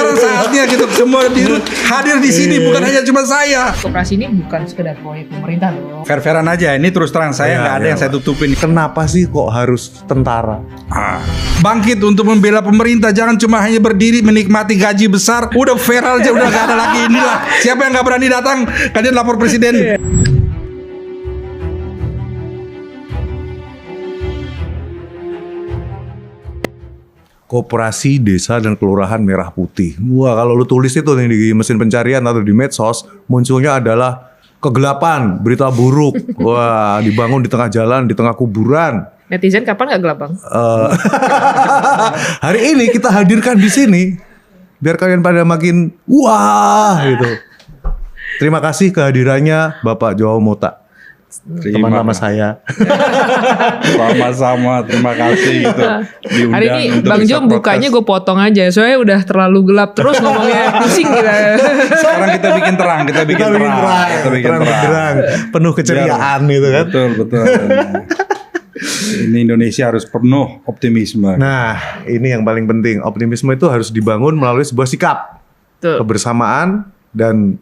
sekarang saatnya gitu semua dirut hadir di sini, bukan hanya cuma saya. Koperasi ini bukan sekedar proyek pemerintah loh. Fair-fairan aja, ini terus terang saya nggak ada yang saya tutupin. Kenapa sih kok harus tentara? Bangkit untuk membela pemerintah, jangan cuma hanya berdiri menikmati gaji besar. Udah viral aja, udah gak ada lagi. Inilah siapa yang nggak berani datang, kalian lapor presiden. Koperasi Desa dan Kelurahan Merah Putih. Wah, kalau lu tulis itu nih di mesin pencarian atau di medsos, munculnya adalah kegelapan, berita buruk. Wah, dibangun di tengah jalan, di tengah kuburan. Netizen kapan nggak gelap, Bang? Hari ini kita hadirkan di sini biar kalian pada makin wah gitu. Terima kasih kehadirannya Bapak Joao Mota. Teman lama saya. Sama-sama, terima kasih gitu. Hari ini Bang Jo bukanya gue potong aja, soalnya udah terlalu gelap terus ngomongnya, pusing kita. Sekarang kita bikin terang, kita bikin terang. Penuh keceriaan gitu kan. Betul. Ini Indonesia harus penuh optimisme. Nah, ini yang paling penting. Optimisme itu harus dibangun melalui sebuah sikap, kebersamaan, dan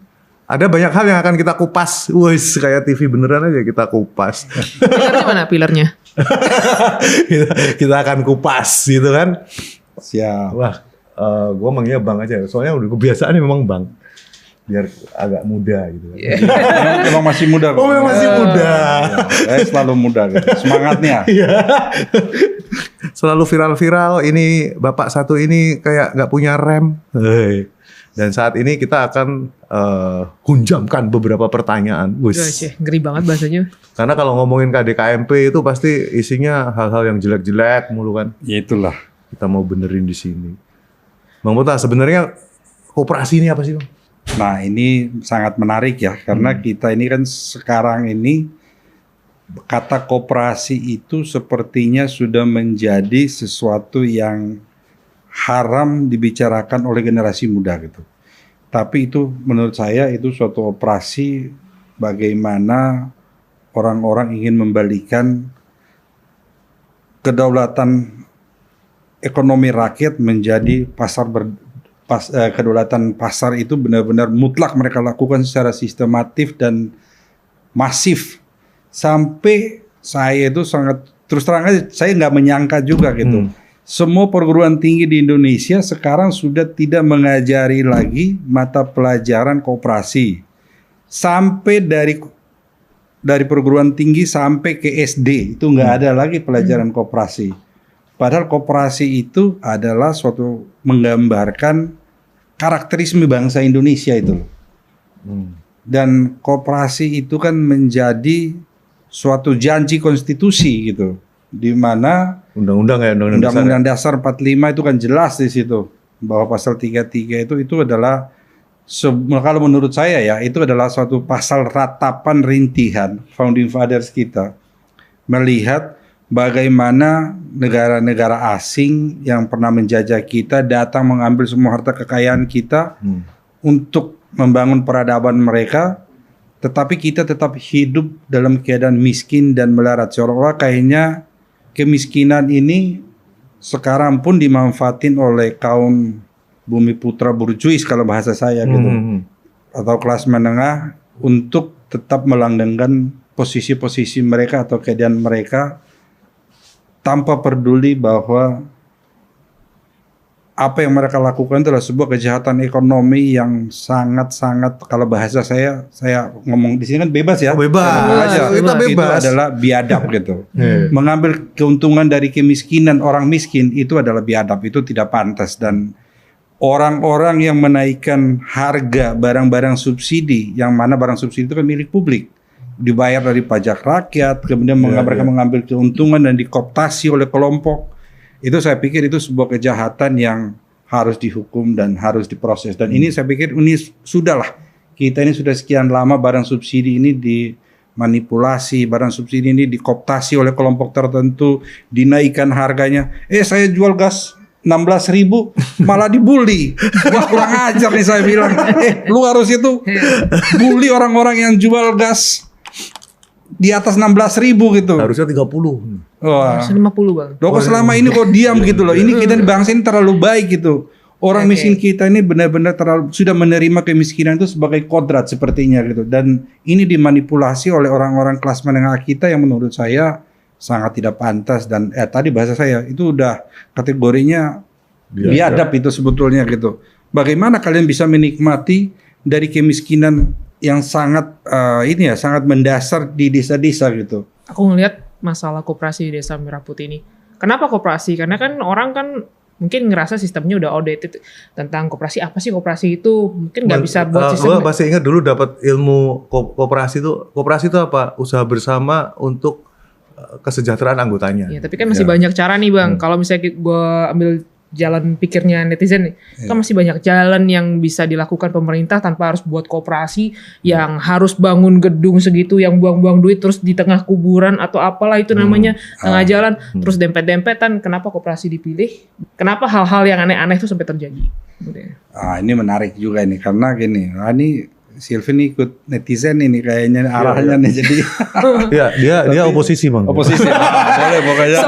ada banyak hal yang akan kita kupas. Wih, kayak TV beneran aja kita kupas. Pilarnya mana pilarnya? kita akan kupas gitu kan. Siap. Wah, gue manggilnya Bang aja. Soalnya udah kebiasaan memang Bang. Biar agak muda gitu. Emang masih muda kok. Oh, memang masih muda. Saya selalu muda gitu. Semangatnya. Selalu viral-viral. Ini bapak satu ini kayak nggak punya rem. Hey. Dan saat ini kita akan hunjamkan beberapa pertanyaan. Ngeri banget bahasanya. Karena kalau ngomongin KDKMP itu pasti isinya hal-hal yang jelek-jelek mulu kan. Ya itulah. Kita mau benerin di sini. Bang Mota, sebenarnya koperasi ini apa sih, Bang? Nah, ini sangat menarik ya, karena kita ini kan sekarang ini kata koperasi itu sepertinya sudah menjadi sesuatu yang haram dibicarakan oleh generasi muda gitu. Tapi itu menurut saya itu suatu operasi bagaimana orang-orang ingin membalikan kedaulatan ekonomi rakyat menjadi kedaulatan pasar itu benar-benar mutlak mereka lakukan secara sistematif dan masif. Sampai saya itu sangat terus terang aja saya nggak menyangka juga gitu. Semua perguruan tinggi di Indonesia sekarang sudah tidak mengajari lagi mata pelajaran koperasi. Sampai dari perguruan tinggi sampai ke SD itu nggak ada lagi pelajaran koperasi. Padahal koperasi itu adalah suatu menggambarkan karakterisme bangsa Indonesia itu. Dan koperasi itu kan menjadi suatu janji konstitusi gitu. Di mana Undang-Undang Dasar 45 itu kan jelas di situ bahwa pasal 33 itu adalah kalau menurut saya ya itu adalah suatu pasal ratapan rintihan founding fathers kita melihat bagaimana negara-negara asing yang pernah menjajah kita datang mengambil semua harta kekayaan kita untuk membangun peradaban mereka, tetapi kita tetap hidup dalam keadaan miskin dan melarat. Seolah-olah kayaknya kemiskinan ini sekarang pun dimanfaatin oleh kaum bumi putra burjuis kalau bahasa saya gitu, atau kelas menengah untuk tetap melanggengkan posisi-posisi mereka atau keadaan mereka tanpa peduli bahwa apa yang mereka lakukan adalah sebuah kejahatan ekonomi yang sangat-sangat, kalau bahasa saya ngomong di sini kan bebas ya. Bebas. Itu adalah biadab gitu. Mengambil keuntungan dari kemiskinan orang miskin itu adalah biadab, itu tidak pantas. Dan orang-orang yang menaikkan harga barang-barang subsidi, yang mana barang subsidi itu kan milik publik, dibayar dari pajak rakyat, kemudian mereka mengambil keuntungan dan dikooptasi oleh kelompok. Itu saya pikir itu sebuah kejahatan yang harus dihukum dan harus diproses. Dan ini saya pikir ini sudahlah. Kita ini sudah sekian lama barang subsidi ini dimanipulasi, barang subsidi ini dikooptasi oleh kelompok tertentu, dinaikkan harganya. Saya jual gas 16.000 malah dibully. Wah, kurang ajar nih saya bilang. Lu harus itu bully orang-orang yang jual gas di atas 16.000 gitu. Harusnya 30. Wah. 50 bang. Loh kok selama ini kok diam gitu loh. Ini kita di bangsa ini terlalu baik gitu. Orang Oke. miskin kita ini benar-benar terlalu sudah menerima kemiskinan itu sebagai kodrat sepertinya gitu. Dan ini dimanipulasi oleh orang-orang kelas menengah kita yang menurut saya sangat tidak pantas dan tadi bahasa saya itu udah kategorinya biadab itu sebetulnya gitu. Bagaimana kalian bisa menikmati dari kemiskinan yang sangat sangat mendasar di desa-desa gitu. Aku ngelihat masalah koperasi di Desa Merah Putih ini. Kenapa koperasi? Karena kan orang kan mungkin ngerasa sistemnya udah outdated tentang koperasi. Apa sih koperasi itu? Mungkin nggak bisa buat sistem. Gue masih ingat dulu dapat ilmu koperasi itu. Koperasi itu apa? Usaha bersama untuk kesejahteraan anggotanya. Ya, tapi kan masih banyak cara nih Bang. Kalau misalnya gue ambil jalan pikirnya netizen nih, kan masih banyak jalan yang bisa dilakukan pemerintah tanpa harus buat koperasi yang harus bangun gedung segitu, yang buang-buang duit terus di tengah kuburan atau apalah itu namanya tengah jalan, terus dempet-dempetan. Kenapa koperasi dipilih? Kenapa hal-hal yang aneh-aneh itu sampai terjadi? Ini menarik juga ini karena gini, ini Sylvie ikut netizen ini kayaknya arahnya nih jadi. Iya, dia oposisi Bang. Oposisi. Boleh pokoknya.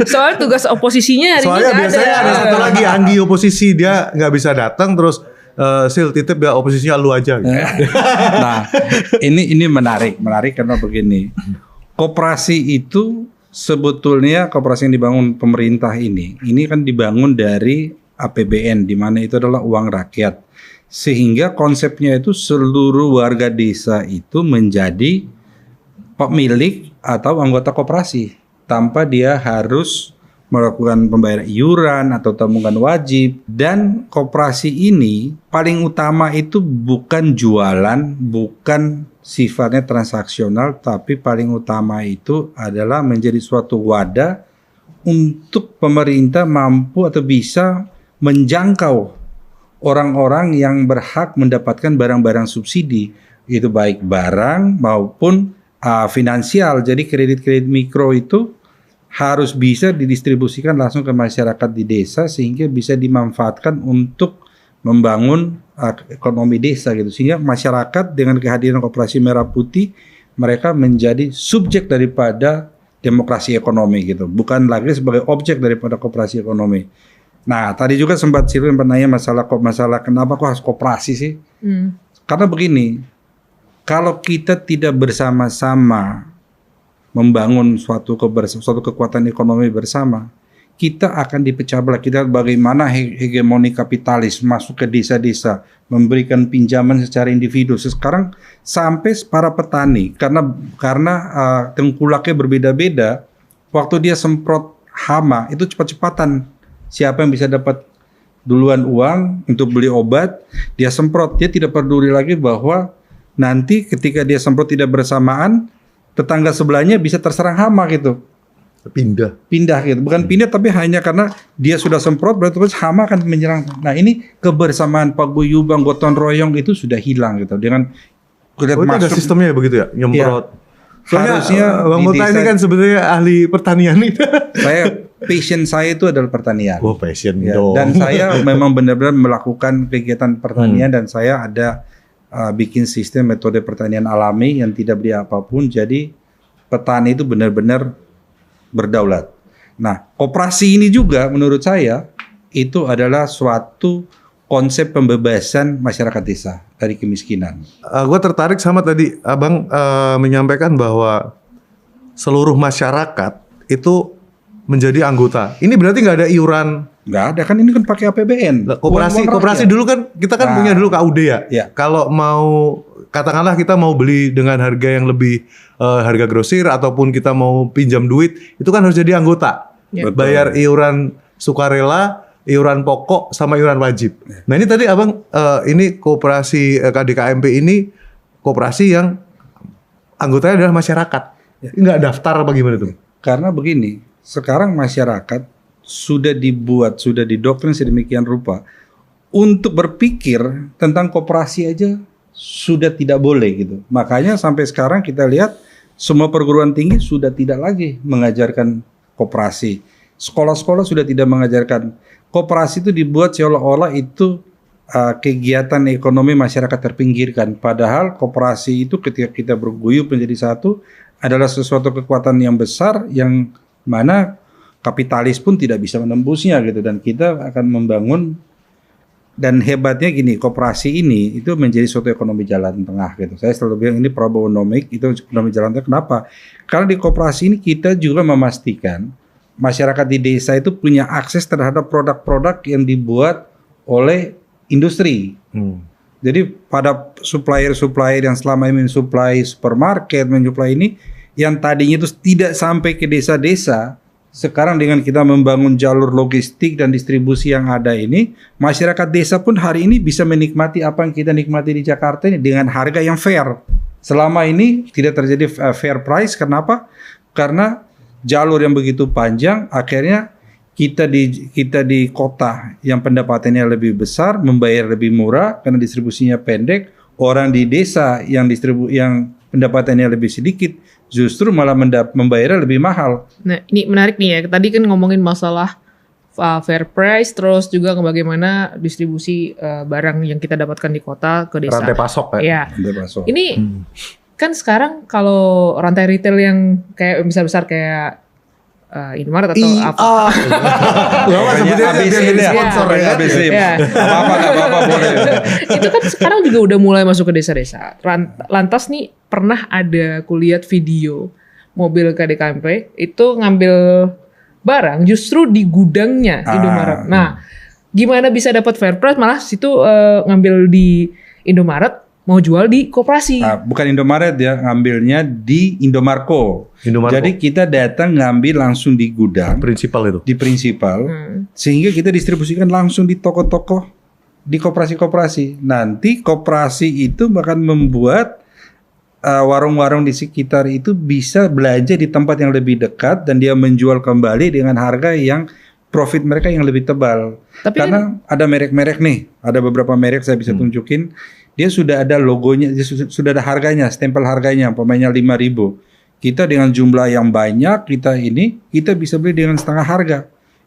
Soalnya tugas oposisinya hari Soalnya ini nggak biasanya ada satu lagi Anggi oposisi, dia nggak bisa datang terus Sil titip ya oposisinya lu aja. Gitu. Nah, ini menarik karena begini. Koperasi itu sebetulnya koperasi yang dibangun pemerintah ini kan dibangun dari APBN di mana itu adalah uang rakyat. Sehingga konsepnya itu seluruh warga desa itu menjadi pemilik atau anggota koperasi tanpa dia harus melakukan pembayaran iuran atau tabungan wajib. Dan koperasi ini paling utama itu bukan jualan, bukan sifatnya transaksional, tapi paling utama itu adalah menjadi suatu wadah untuk pemerintah mampu atau bisa menjangkau orang-orang yang berhak mendapatkan barang-barang subsidi, itu baik barang maupun finansial. Jadi kredit-kredit mikro itu harus bisa didistribusikan langsung ke masyarakat di desa sehingga bisa dimanfaatkan untuk membangun ekonomi desa gitu. Sehingga masyarakat dengan kehadiran Koperasi Merah Putih mereka menjadi subjek daripada demokrasi ekonomi gitu, bukan lagi sebagai objek daripada koperasi ekonomi. Nah, tadi juga sempat Sylvie bertanya masalah kenapa kok harus koperasi sih? Karena begini, kalau kita tidak bersama-sama membangun suatu kekuatan ekonomi bersama, kita akan dipecah belah. Kita bagaimana hegemoni kapitalis masuk ke desa-desa, memberikan pinjaman secara individu. Sekarang sampai para petani, karena tengkulaknya berbeda-beda, waktu dia semprot hama itu cepat-cepatan. Siapa yang bisa dapat duluan uang untuk beli obat, dia semprot. Dia tidak peduli lagi bahwa nanti ketika dia semprot tidak bersamaan, tetangga sebelahnya bisa terserang hama gitu. Pindah gitu. Bukan pindah tapi hanya karena dia sudah semprot berarti hama akan menyerang. Nah, ini kebersamaan paguyuban gotong royong itu sudah hilang gitu. Dengan ada sistemnya begitu ya, nyemprot. Ya, harusnya Bang Mota ini kan sebenarnya ahli pertanian nih. Passion saya itu adalah pertanian. Oh, passion ya, dong. Dan saya memang benar-benar melakukan kegiatan pertanian dan saya ada bikin sistem metode pertanian alami yang tidak beli apapun. Jadi petani itu benar-benar berdaulat. Nah, koperasi ini juga menurut saya itu adalah suatu konsep pembebasan masyarakat desa dari kemiskinan. Gue tertarik sama tadi Abang menyampaikan bahwa seluruh masyarakat itu menjadi anggota. Ini berarti nggak ada iuran? Nggak ada, kan ini kan pakai APBN. Koperasi dulu kan kita kan punya dulu KUD ya. Kalau mau katakanlah kita mau beli dengan harga yang lebih harga grosir ataupun kita mau pinjam duit, itu kan harus jadi anggota. Bayar iuran sukarela, iuran pokok sama iuran wajib. Nah, ini tadi Abang ini koperasi KDKMP ini koperasi yang anggotanya adalah masyarakat. Nggak daftar apa gimana tuh? Karena begini, sekarang masyarakat sudah didoktrin sedemikian rupa untuk berpikir tentang koperasi aja sudah tidak boleh gitu. Makanya sampai sekarang kita lihat semua perguruan tinggi sudah tidak lagi mengajarkan koperasi. Sekolah-sekolah sudah tidak mengajarkan. Koperasi itu dibuat seolah-olah itu kegiatan ekonomi masyarakat terpinggirkan. Padahal koperasi itu ketika kita berguyup menjadi satu adalah sesuatu kekuatan yang besar yang mana kapitalis pun tidak bisa menembusnya gitu. Dan kita akan membangun Dan hebatnya gini, koperasi ini itu menjadi suatu ekonomi jalan tengah gitu. Saya selalu bilang ini Probonomik, itu ekonomi jalan tengah. Kenapa? Karena di koperasi ini kita juga memastikan masyarakat di desa itu punya akses terhadap produk-produk yang dibuat oleh industri. Jadi pada supplier-supplier yang selama ini mensuplai supermarket, mensuplai ini, yang tadinya itu tidak sampai ke desa-desa, sekarang dengan kita membangun jalur logistik dan distribusi yang ada ini, masyarakat desa pun hari ini bisa menikmati apa yang kita nikmati di Jakarta ini dengan harga yang fair. Selama ini tidak terjadi fair price, kenapa? Karena jalur yang begitu panjang, akhirnya kita di kota yang pendapatannya lebih besar, membayar lebih murah karena distribusinya pendek. Orang di desa yang pendapatannya lebih sedikit, justru malah membayarnya lebih mahal. Nah, ini menarik nih ya. Tadi kan ngomongin masalah fair price, terus juga bagaimana distribusi barang yang kita dapatkan di kota ke desa. Rantai pasok ya. Ya. Ini kan sekarang kalau rantai retail yang kayak besar-besar kayak Indomaret atau apa? ABC ini sponsor ya. ABC. Apa-apa boleh. Itu kan sekarang juga udah mulai masuk ke desa-desa. Lantas nih pernah ada kulihat video mobil KDKMP itu ngambil barang justru di gudangnya Indomaret. Nah, gimana bisa dapat fair price malah situ ngambil di Indomaret mau jual di koperasi. Bukan Indomaret ya, ngambilnya di Indomarko. Jadi kita datang ngambil langsung di gudang. Prinsipal itu. Di prinsipal. Sehingga kita distribusikan langsung di toko-toko, di koperasi-koperasi. Nanti koperasi itu bahkan membuat warung-warung di sekitar itu bisa belanja di tempat yang lebih dekat dan dia menjual kembali dengan harga yang profit mereka yang lebih tebal. Tapi karena ada merek-merek nih, ada beberapa merek saya bisa tunjukin. Dia sudah ada logonya, dia sudah ada harganya, stempel harganya, umpamanya 5.000. Kita dengan jumlah yang banyak, kita bisa beli dengan setengah harga.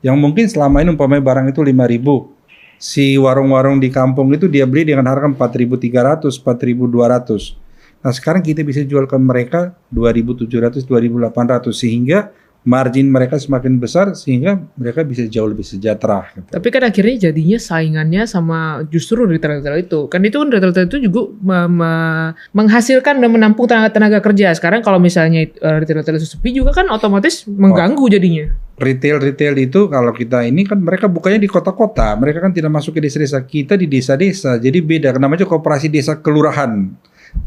Yang mungkin selama ini umpamanya barang itu 5.000. Si warung-warung di kampung itu dia beli dengan harga 4.300, 4.200. Nah sekarang kita bisa jual ke mereka 2.700, 2.800 sehingga margin mereka semakin besar sehingga mereka bisa jauh lebih sejahtera. Gitu. Tapi kan akhirnya jadinya saingannya sama justru retail-retail itu. Kan itu kan retail-retail itu juga menghasilkan dan menampung tenaga kerja. Sekarang kalau misalnya retail-retail itu sepi juga kan otomatis mengganggu jadinya. Retail itu kalau kita ini kan mereka bukanya di kota-kota. Mereka kan tidak masuk ke desa-desa. Kita di desa-desa. Jadi beda. Namanya koperasi desa kelurahan.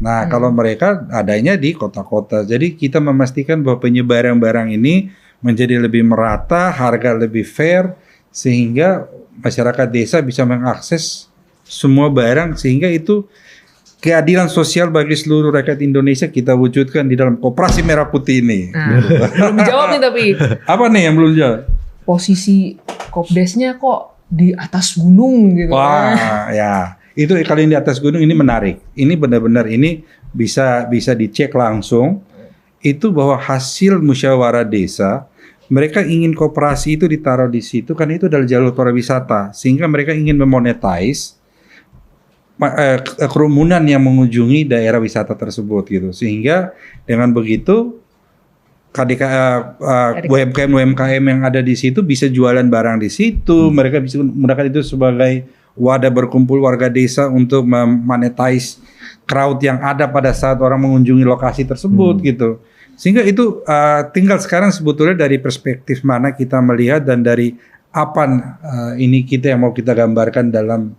Nah, kalau mereka adanya di kota-kota. Jadi kita memastikan bahwa penyebaran barang ini menjadi lebih merata, harga lebih fair, sehingga masyarakat desa bisa mengakses semua barang, sehingga itu keadilan sosial bagi seluruh rakyat Indonesia kita wujudkan di dalam Koperasi Merah Putih ini. Belum dijawab nih tapi. Apa nih yang belum dijawab? Posisi Kopdesnya kok di atas gunung gitu. Wah, ya. Itu kalau yang di atas gunung ini menarik. Ini benar-benar ini bisa dicek langsung. Itu bahwa hasil musyawarah desa, mereka ingin koperasi itu ditaruh di situ karena itu adalah jalur pariwisata. Sehingga mereka ingin memonetize kerumunan yang mengunjungi daerah wisata tersebut gitu. Sehingga dengan begitu UMKM yang ada di situ bisa jualan barang di situ. Mereka bisa menggunakan itu sebagai wadah berkumpul warga desa untuk memonetize crowd yang ada pada saat orang mengunjungi lokasi tersebut gitu. Sehingga itu tinggal sekarang sebetulnya dari perspektif mana kita melihat dan dari apa ini kita yang mau kita gambarkan dalam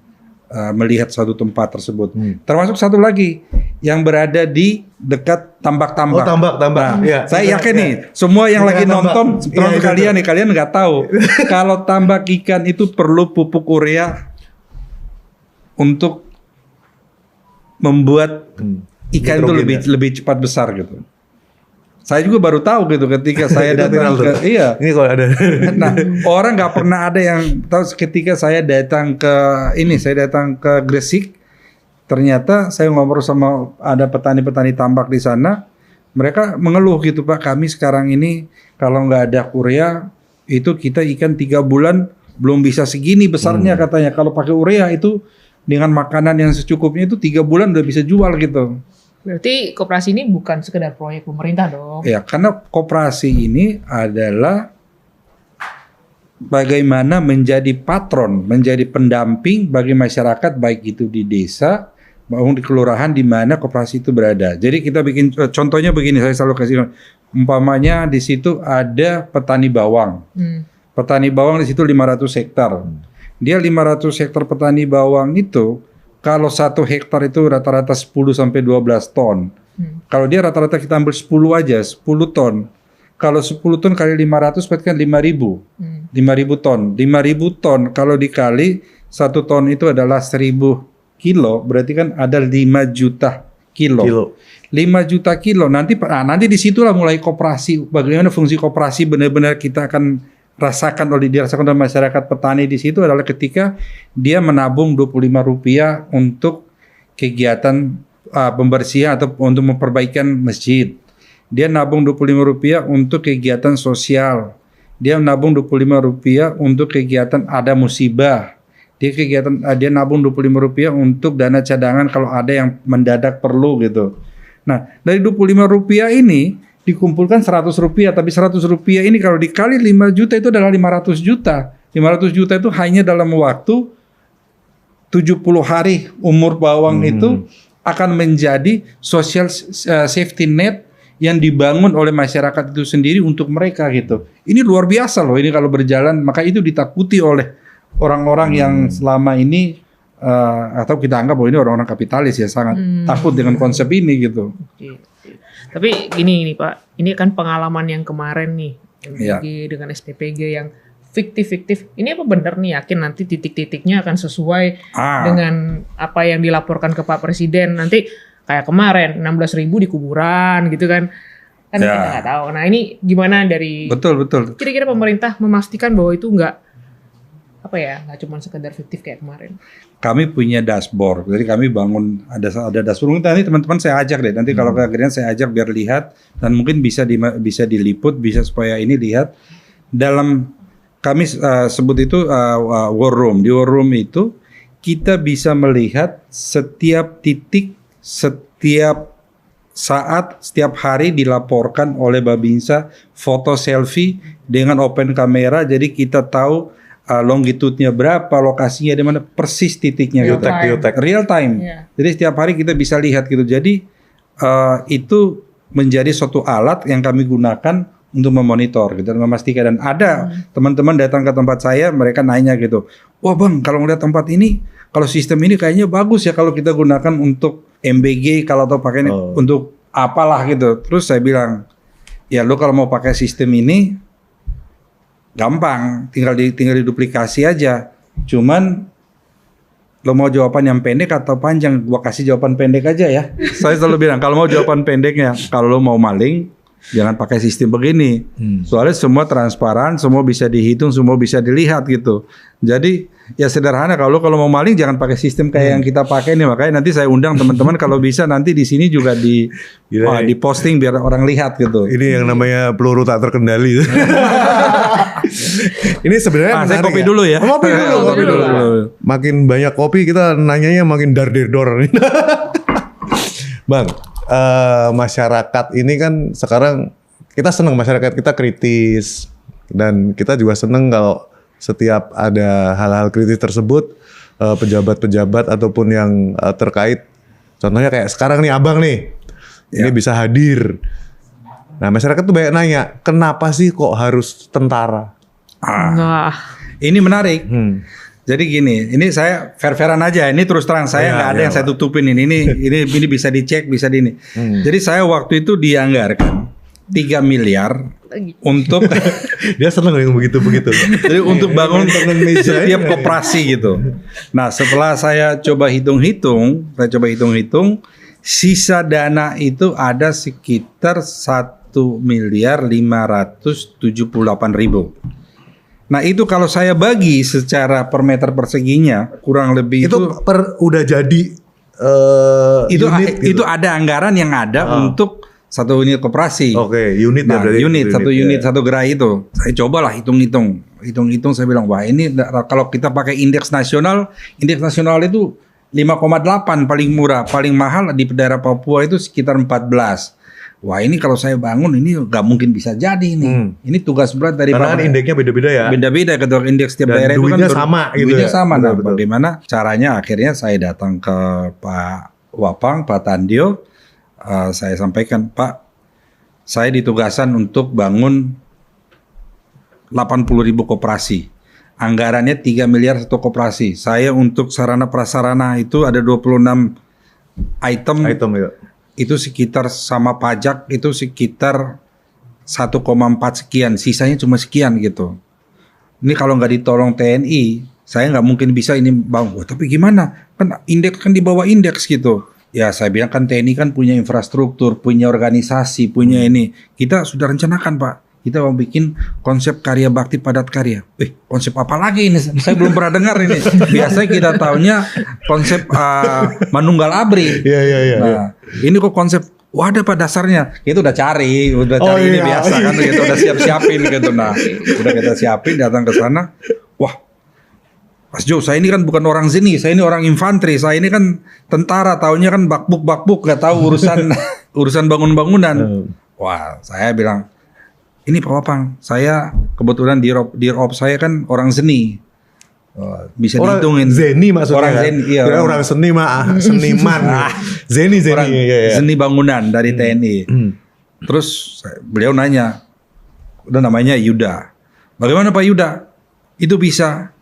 melihat suatu tempat tersebut. Termasuk satu lagi yang berada di dekat tambak-tambak. Oh, tambak-tambak. Nah, ya, saya yakin nih, semua yang lagi nonton, termasuk kalian nggak tahu kalau tambak ikan itu perlu pupuk urea untuk membuat ikan itu lebih cepat besar gitu. Saya juga baru tahu gitu ketika saya datang ke Ini kalau ada. Nah, orang nggak pernah ada yang tahu ketika saya datang ke Gresik, ternyata saya ngobrol sama ada petani-petani tambak di sana, mereka mengeluh gitu, Pak, kami sekarang ini kalau nggak ada urea itu kita ikan 3 bulan belum bisa segini besarnya katanya. Kalau pakai urea itu dengan makanan yang secukupnya itu 3 bulan udah bisa jual gitu. Berarti koperasi ini bukan sekedar proyek pemerintah dong? Ya, karena koperasi ini adalah bagaimana menjadi patron, menjadi pendamping bagi masyarakat baik itu di desa maupun di kelurahan di mana koperasi itu berada. Jadi kita bikin contohnya begini, saya selalu kasih umpamanya di situ ada petani bawang. Petani bawang di situ 500 hektar. Dia 500 hektar petani bawang itu kalau 1 hektar itu rata-rata 10 sampai 12 ton. Kalau dia rata-rata kita ambil 10 aja, 10 ton. Kalau 10 ton kali 500 berarti kan 5.000. 5.000 ton. 5.000 ton kalau dikali 1 ton itu adalah 1.000 kilo, berarti kan ada 5 juta kilo. 5 juta kilo. Nanti di situlah mulai koperasi. Bagaimana fungsi koperasi benar-benar kita akan dirasakan oleh masyarakat petani di situ adalah ketika dia menabung Rp25 untuk kegiatan pembersihan atau untuk memperbaikan masjid. Dia nabung Rp25 untuk kegiatan sosial. Dia nabung Rp25 untuk kegiatan ada musibah. Dia nabung Rp25 untuk dana cadangan kalau ada yang mendadak perlu gitu. Nah, dari Rp25 ini dikumpulkan Rp100, tapi Rp100 ini kalau dikali 5 juta itu adalah 500 juta. 500 juta itu hanya dalam waktu 70 hari umur bawang itu akan menjadi social safety net yang dibangun oleh masyarakat itu sendiri untuk mereka gitu. Ini luar biasa loh ini kalau berjalan, maka itu ditakuti oleh orang-orang yang selama ini atau kita anggap bahwa ini orang-orang kapitalis ya sangat takut dengan konsep ini gitu. Tapi gini Pak, ini kan pengalaman yang kemarin nih MPG dengan SPPG yang fiktif. Ini apa benar nih yakin nanti titik-titiknya akan sesuai dengan apa yang dilaporkan ke Pak Presiden nanti? Kayak kemarin 16.000 di kuburan gitu kan kita nggak tahu. Nah ini gimana dari betul kira-kira pemerintah memastikan bahwa itu nggak cuma sekedar fiktif kayak kemarin. Kami punya dashboard, jadi kami bangun ada dashboard. Nanti teman-teman saya ajak deh. Nanti kalau kemudian saya ajak biar lihat dan mungkin bisa diliput, bisa supaya ini lihat dalam kami sebut itu war room. Di war room itu kita bisa melihat setiap titik, setiap saat, setiap hari dilaporkan oleh Babinsa foto selfie dengan open kamera. Jadi kita tahu longitude-nya berapa, lokasinya di mana, persis titiknya. Real time. Yeah. Jadi setiap hari kita bisa lihat gitu. Jadi itu menjadi suatu alat yang kami gunakan untuk memonitor gitu, dan memastikan. Dan ada teman-teman datang ke tempat saya, mereka nanya gitu, wah bang, kalau ngeliat tempat ini, kalau sistem ini kayaknya bagus ya kalau kita gunakan untuk MBG, kalau atau pakai untuk apalah gitu. Terus saya bilang, ya lo kalau mau pakai sistem ini gampang, tinggal diduplikasi aja. Cuman lo mau jawaban yang pendek atau panjang? Gua kasih jawaban pendek aja ya. Saya selalu bilang kalau mau jawaban pendeknya, kalau lo mau maling jangan pakai sistem begini. Soalnya semua transparan, semua bisa dihitung, semua bisa dilihat gitu. Jadi ya sederhana, kalau mau maling jangan pakai sistem kayak yang kita pakai nih. Makanya nanti saya undang teman-teman kalau bisa nanti di sini juga di posting biar orang lihat gitu. Ini yang namanya peluru tak terkendali. Ini sebenarnya saya kopi dulu ya. Kopi dulu. Makin banyak kopi kita nanyanya makin dar-der-dor. Bang, masyarakat ini kan sekarang kita senang, masyarakat kita kritis, dan kita juga senang kalau setiap ada hal-hal kritis tersebut pejabat-pejabat ataupun yang terkait, contohnya kayak sekarang nih abang nih ini bisa hadir. Nah masyarakat tuh banyak nanya, kenapa sih kok harus tentara? Ini menarik. Jadi gini, ini saya fair-fairan aja. Ini terus terang saya nggak ada yang saya tutupin ini. Ini bisa dicek, bisa di ini. Jadi saya waktu itu dianggarkan 3 miliar untuk dia seneng yang begitu. Jadi untuk bangun setiap koperasi gitu. Nah setelah saya coba hitung-hitung, sisa dana itu ada sekitar 1.578.000. Nah itu kalau saya bagi secara per meter perseginya kurang lebih itu udah jadi unit gitu. Itu ada anggaran yang ada untuk satu unit koperasi. Oke, unit ya berarti. Satu unit, satu gerai itu. Saya cobalah hitung-hitung saya bilang, wah ini kalau kita pakai indeks nasional itu 5,8 paling murah, paling mahal di daerah Papua itu sekitar 14. wah ini kalau saya bangun ini nggak mungkin bisa jadi ini. Ini tugas berat dari Karena kan indeksnya beda-beda ya. Beda-beda ketua indeks setiap Dan daerah itu kan duitnya sama gitu duitnya ya. sama. Nah, Betul. bagaimana caranya akhirnya saya datang ke Pak Wapang, Pak Tandio, saya sampaikan, Pak, saya ditugasan untuk bangun 80.000 koperasi. Anggarannya 3 miliar satu koperasi. Saya untuk sarana prasarana itu ada 26 item Ya. itu sekitar sama pajak itu sekitar 1,4 sekian, sisanya cuma sekian gitu. Ini kalau nggak ditolong TNI, saya nggak mungkin bisa ini bang. Wah, tapi gimana? Kan indeks kan di bawah indeks gitu. Ya saya bilang kan TNI kan punya infrastruktur, punya organisasi, punya ini. Kita sudah rencanakan Pak. Kita mau bikin konsep karya bakti padat karya. Konsep apa lagi ini? Saya belum pernah dengar ini. Biasanya kita taunya konsep Manunggal Abri. Iya. Nah, ini kok konsep, wah ada Pak dasarnya. Kita udah cari ini biasa kan, kita udah siap-siapin gitu. Nah, udah kita siapin, datang ke sana. Wah, Mas Jo, saya ini kan bukan orang seni, saya ini orang infanteri, saya ini kan tentara, taunya kan bakbuk, nggak tahu urusan bangun-bangunan. Wah, saya bilang, ini Pak Wapang, saya kebetulan dirop saya kan orang seni. Bisa Orang dihitungin. Zeni maksudnya. Orang Zeni, iya. Orang seni seniman. Zeni. Orang Iya. seni bangunan dari TNI. Terus beliau nanya, udah namanya Yuda. Bagaimana Pak Yuda? Itu bisa.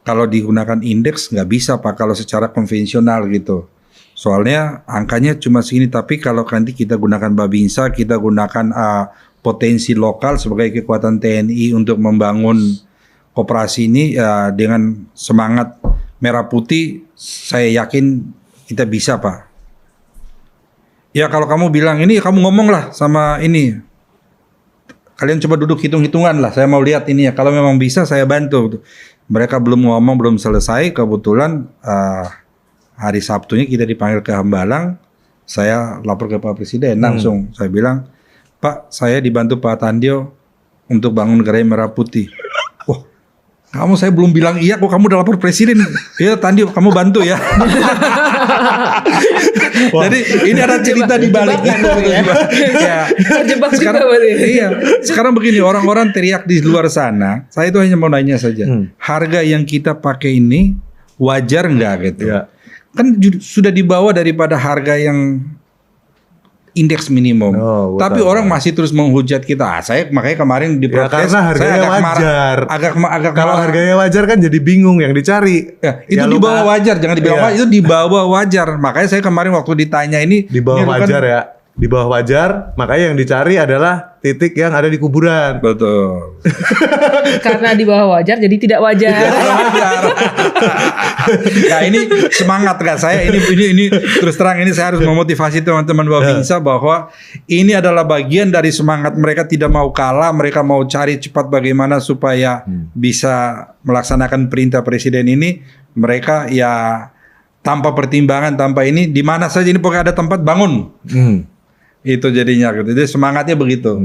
Kalau digunakan indeks nggak bisa Pak, kalau secara konvensional gitu. Soalnya angkanya cuma segini, tapi kalau nanti kita gunakan Babinsa, kita gunakan potensi lokal sebagai kekuatan TNI untuk membangun koperasi ini dengan semangat merah putih, saya yakin kita bisa Pak. Ya kalau kamu bilang ini, kamu ngomong lah sama ini. Kalian coba duduk hitung-hitungan lah, saya mau lihat ini ya. Kalau memang bisa saya bantu. Mereka belum ngomong, belum selesai, kebetulan hari Sabtunya kita dipanggil ke Hambalang, saya lapor ke Pak Presiden langsung. Saya bilang, Pak, saya dibantu Pak Tandio untuk bangun gerai merah putih. Wah, saya belum bilang iya kok kamu udah lapor Presiden. Iya Tandio, kamu bantu ya. Jadi ini ada cerita di baliknya. Terjebak Sekarang, juga berarti. iya. Sekarang begini, orang-orang teriak di luar sana. Saya itu hanya mau nanya saja, harga yang kita pakai ini wajar nggak gitu? Iya. Kan sudah di bawah daripada harga yang indeks minimum. Tapi orang masih terus menghujat kita. Saya makanya kemarin di protes. Karena harganya wajar. Kalau harganya wajar kan jadi bingung yang dicari. Ya, itu di bawah wajar, jangan dibilang wajar, itu di bawah wajar. Makanya saya kemarin waktu ditanya ini di bawah wajar ya. Di bawah wajar, makanya yang dicari adalah titik yang ada di kuburan. Betul. Karena di bawah wajar jadi tidak wajar. Nah ini semangat kan saya ini terus terang ini saya harus memotivasi teman-teman Babinsa bahwa ini adalah bagian dari semangat mereka tidak mau kalah, mereka mau cari cepat bagaimana supaya bisa melaksanakan perintah Presiden ini. Mereka ya tanpa pertimbangan, tanpa ini di mana saja ini pokoknya ada tempat bangun. Itu jadinya gitu. Jadi semangatnya begitu.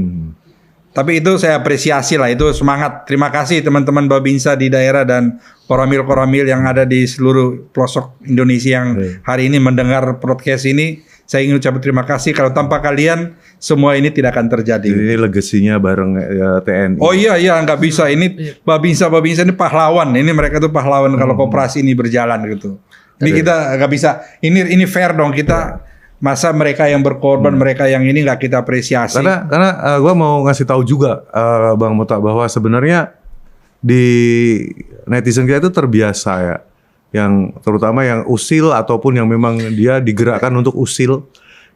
Tapi itu saya apresiasi lah, itu semangat. Terima kasih teman-teman Babinsa di daerah dan koramil-koramil yang ada di seluruh pelosok Indonesia yang hari ini mendengar podcast ini. Saya ingin ucapkan terima kasih. Kalau tanpa kalian semua ini tidak akan terjadi. Ini legasinya bareng TNI. Oh iya nggak bisa. Ini Babinsa ini pahlawan. Ini mereka tuh pahlawan kalau koperasi ini berjalan gitu. Ini kita nggak bisa. Ini fair dong kita. Masa mereka yang berkorban, mereka yang ini nggak kita apresiasi? Karena gue mau ngasih tahu juga Bang Mota bahwa sebenarnya di netizen kita itu terbiasa ya, yang terutama yang usil ataupun yang memang dia digerakkan untuk usil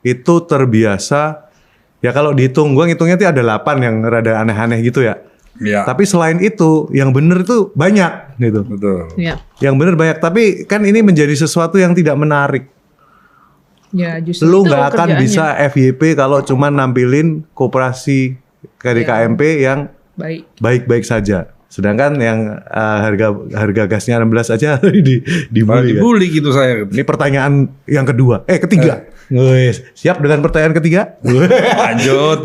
itu terbiasa. Ya kalau dihitung, gue ngitungnya tuh ada 8 yang rada aneh-aneh gitu ya. Ya. Tapi selain itu, yang bener itu banyak gitu. Betul. Ya. Yang bener banyak, tapi kan ini menjadi sesuatu yang tidak menarik. Ya, justru Lu itu nggak akan kerjaannya. bisa FYP kalau cuma nampilin koperasi KDKMP yang baik-baik saja. Sedangkan yang harga gasnya 16 aja dibully. Dibully gitu saya. Ini pertanyaan yang ketiga. Wes, siap dengan pertanyaan ketiga? Lanjut.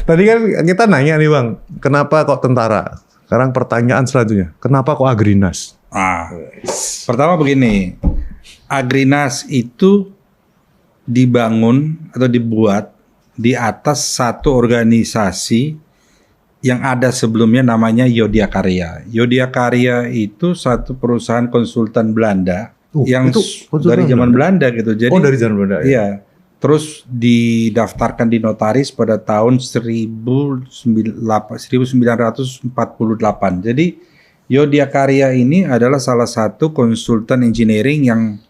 Tadi kan kita nanya nih Bang, kenapa kok tentara? Sekarang pertanyaan selanjutnya, kenapa kok Agrinas? Pertama begini, Agrinas itu dibangun atau dibuat di atas satu organisasi yang ada sebelumnya namanya Yodiakarya. Yodiakarya itu satu perusahaan konsultan Belanda yang itu konsultan dari zaman Belanda gitu. Jadi, dari zaman Belanda ya? Iya. Terus didaftarkan di notaris pada tahun 1948. Jadi Yodiakarya ini adalah salah satu konsultan engineering yang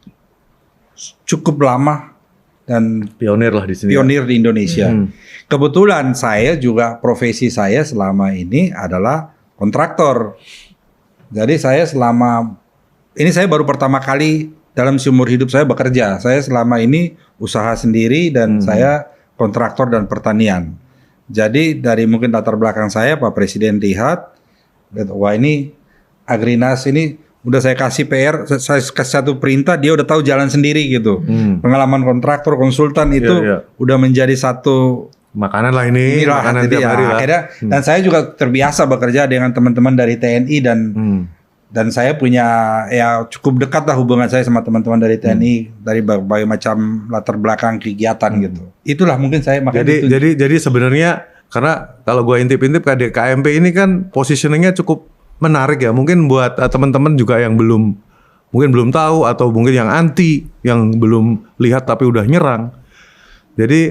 cukup lama dan Pionir lah di sini. pionir di Indonesia. Kebetulan saya juga profesi saya selama ini adalah kontraktor. Jadi saya saya baru pertama kali dalam seumur hidup saya bekerja. Saya selama ini usaha sendiri dan saya kontraktor dan pertanian. Jadi dari mungkin latar belakang saya Pak Presiden lihat, wah ini Agrinas ini udah saya kasih PR, saya kasih satu perintah, dia udah tahu jalan sendiri gitu. Pengalaman kontraktor, konsultan itu udah menjadi satu makanan lah ini, makanan tiap hari lah. Akhirnya, dan saya juga terbiasa bekerja dengan teman-teman dari TNI dan saya punya ya cukup dekat lah hubungan saya sama teman-teman dari TNI dari berbagai macam latar belakang kegiatan gitu. Itulah mungkin saya makanya jadi sebenarnya karena kalau gua intip-intip KDKMP ini kan positioningnya cukup menarik ya. Mungkin buat teman-teman juga yang belum tahu atau mungkin yang anti, yang belum lihat tapi udah nyerang. Jadi